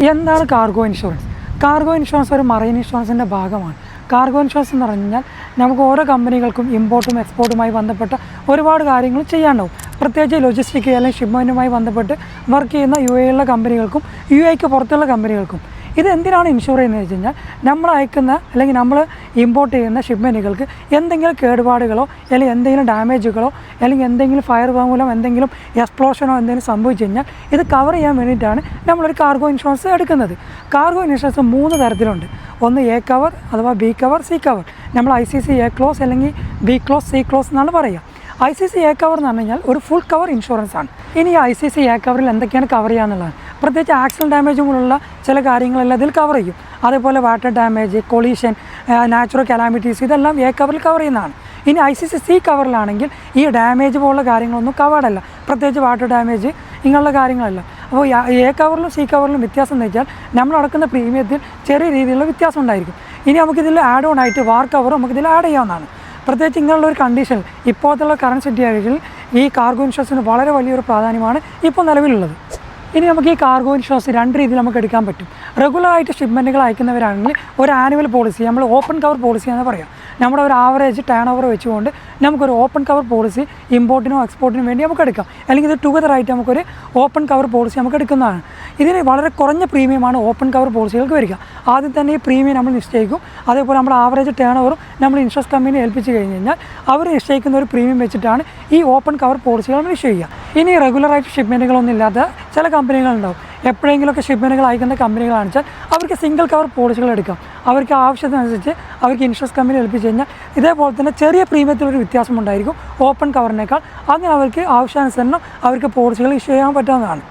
എന്താണ് cargo insurance? Cargo insurance ഒരു marine ഇൻഷുറൻസിൻ്റെ ഭാഗമാണ്. കാർഗോ ഇൻഷുറൻസ് എന്ന് പറഞ്ഞാൽ നമുക്ക് ഓരോ കമ്പനികൾക്കും ഇമ്പോർട്ടും എക്സ്പോർട്ടുമായി ബന്ധപ്പെട്ട ഒരുപാട് കാര്യങ്ങൾ ചെയ്യാനുണ്ടാവും. പ്രത്യേകിച്ച് ലോജിസ്റ്റിക് അല്ലെങ്കിൽ ഷിപ്മെൻറ്റുമായി ബന്ധപ്പെട്ട് വർക്ക് ചെയ്യുന്ന UAE കമ്പനികൾക്കും UAEക്ക് പുറത്തുള്ള കമ്പനികൾക്കും ഇത് എന്തിനാണ് ഇൻഷുർ ചെയ്യുന്നത് വെച്ച് കഴിഞ്ഞാൽ നമ്മൾ അയക്കുന്ന അല്ലെങ്കിൽ നമ്മൾ ഇമ്പോർട്ട് ചെയ്യുന്ന ഷിപ്മെൻറ്റുകൾക്ക് എന്തെങ്കിലും കേടുപാടുകളോ അല്ലെങ്കിൽ എന്തെങ്കിലും ഡാമേജുകളോ അല്ലെങ്കിൽ എന്തെങ്കിലും ഫയർ മൂലം എന്തെങ്കിലും എക്സ്പ്ലോഷനോ എന്തെങ്കിലും സംഭവിച്ചു കഴിഞ്ഞാൽ ഇത് കവർ ചെയ്യാൻ വേണ്ടിയിട്ടാണ് നമ്മളൊരു കാർഗോ ഇൻഷുറൻസ് എടുക്കുന്നത്. കാർഗോ ഇൻഷുറൻസ് 3 തരത്തിലുണ്ട്. ഒന്ന് A കവർ അഥവാ B കവർ, C കവർ. നമ്മൾ ICC A ക്ലോസ് അല്ലെങ്കിൽ B ക്ലോസ്, C ക്ലോസ് എന്നാണ് പറയുക. ICC A കവർ എന്ന് പറഞ്ഞു കഴിഞ്ഞാൽ ഒരു ഫുൾ കവർ ഇൻഷുറൻസ് ആണ്. ഇനി ICC A കവറിൽ എന്തൊക്കെയാണ് കവർ ചെയ്യുക? പ്രത്യേകിച്ച് ആക്സിഡൻറ്റ് ഡാമേജ് പോലുള്ള ചില കാര്യങ്ങളെല്ലാം ഇതിൽ കവർ ചെയ്യും. അതേപോലെ water damage, collision, natural calamities ഇതെല്ലാം A കവറിൽ കവർ ചെയ്യുന്നതാണ്. ഇനി ICC C കവറിലാണെങ്കിൽ ഈ ഡാമേജ് പോലുള്ള കാര്യങ്ങളൊന്നും കവേർഡല്ല, പ്രത്യേകിച്ച് വാട്ടർ ഡാമേജ് ഇങ്ങനെയുള്ള കാര്യങ്ങളെല്ലാം. അപ്പോൾ A കവറിലും C കവറിലും വ്യത്യാസം എന്ന് വെച്ചാൽ നമ്മൾ അടക്കുന്ന പ്രീമിയത്തിൽ ചെറിയ രീതിയിലുള്ള വ്യത്യാസം ഉണ്ടായിരിക്കും. ഇനി നമുക്കിതിൽ ആഡ് ഓൺ ആയിട്ട് വാർ കവറും നമുക്കിതിൽ ആഡ് ചെയ്യാവുന്നതാണ്. പ്രത്യേകിച്ച് ഇങ്ങനെയുള്ള ഒരു കണ്ടീഷൻ ഇപ്പോഴത്തുള്ള കറണ്ട് സിറ്റുവേഷനിൽ ഈ കാർഗോ ഇൻഷുറൻസിന് വളരെ വലിയൊരു പ്രാധാന്യമാണ് ഇപ്പോൾ നിലവിലുള്ളത്. ഇനി നമുക്ക് ഈ കാർഗോ ഇൻഷുറൻസ് 2 രീതിയിൽ നമുക്ക് എടുക്കാൻ പറ്റും. റെഗുലറായിട്ട് ഷിപ്മെൻറ്റുകൾ അയക്കുന്നവരാണെങ്കിൽ ഒരു ആനുവൽ പോളിസി, നമ്മൾ ഓപ്പൺ കവർ പോളിസി എന്ന് പറയാം. നമ്മുടെ ഒരു ആവറേജ് ടേൺ ഓവർ വെച്ചുകൊണ്ട് നമുക്കൊരു ഓപ്പൺ കവർ പോളിസി ഇമ്പോർട്ടിനോ എക്സ്പോർട്ടിനോ വേണ്ടി നമുക്ക് എടുക്കാം. അല്ലെങ്കിൽ ഇത് ടുഗദറായിട്ട് നമുക്കൊരു ഓപ്പൺ കവർ പോളിസി നമുക്ക് എടുക്കുന്നതാണ്. ഇതിന് വളരെ കുറഞ്ഞ പ്രീമിയമാണ് ഓപ്പൺ കവർ പോളിസികൾക്ക് വരിക. ആദ്യം തന്നെ ഈ പ്രീമിയം നമ്മൾ നിശ്ചയിക്കും. അതേപോലെ നമ്മുടെ ആവറേജ് ടേൺ ഓവറും നമ്മൾ ഇൻഷുറൻസ് കമ്പനി ഏൽപ്പിച്ച് കഴിഞ്ഞ് കഴിഞ്ഞാൽ അവർ നിശ്ചയിക്കുന്ന ഒരു പ്രീമിയം വെച്ചിട്ടാണ് ഈ ഓപ്പൺ കവർ പോളിസികൾ നമ്മൾ ഇഷ്യൂ ചെയ്യുക. ഇനി റെഗുലറായിട്ട് ഷിപ്മെൻറ്റുകളൊന്നും ഇല്ലാത്ത ചില കമ്പനികളുണ്ടാവും. എപ്പോഴെങ്കിലുമൊക്കെ ഷിപ്മെൻറ്റുകൾ അയക്കുന്ന കമ്പനികളാണെന്ന് വെച്ചാൽ അവർക്ക് സിംഗിൾ കവർ പോളിസികൾ എടുക്കാം. അവർക്ക് ആവശ്യത്തിനനുസരിച്ച് അവർക്ക് ഇൻഷുറൻസ് കമ്പനി ഏൽപ്പിച്ച് കഴിഞ്ഞാൽ ഇതേപോലെ തന്നെ ചെറിയ പ്രീമിയത്തിലൊരു വ്യത്യാസം ഉണ്ടായിരിക്കും ഓപ്പൺ കവറിനേക്കാൾ. അങ്ങനെ അവർക്ക് ആവശ്യാനുസരണം അവർക്ക് പോളിസികൾ ഇഷ്യൂ ചെയ്യാൻ പറ്റാവുന്നതാണ്.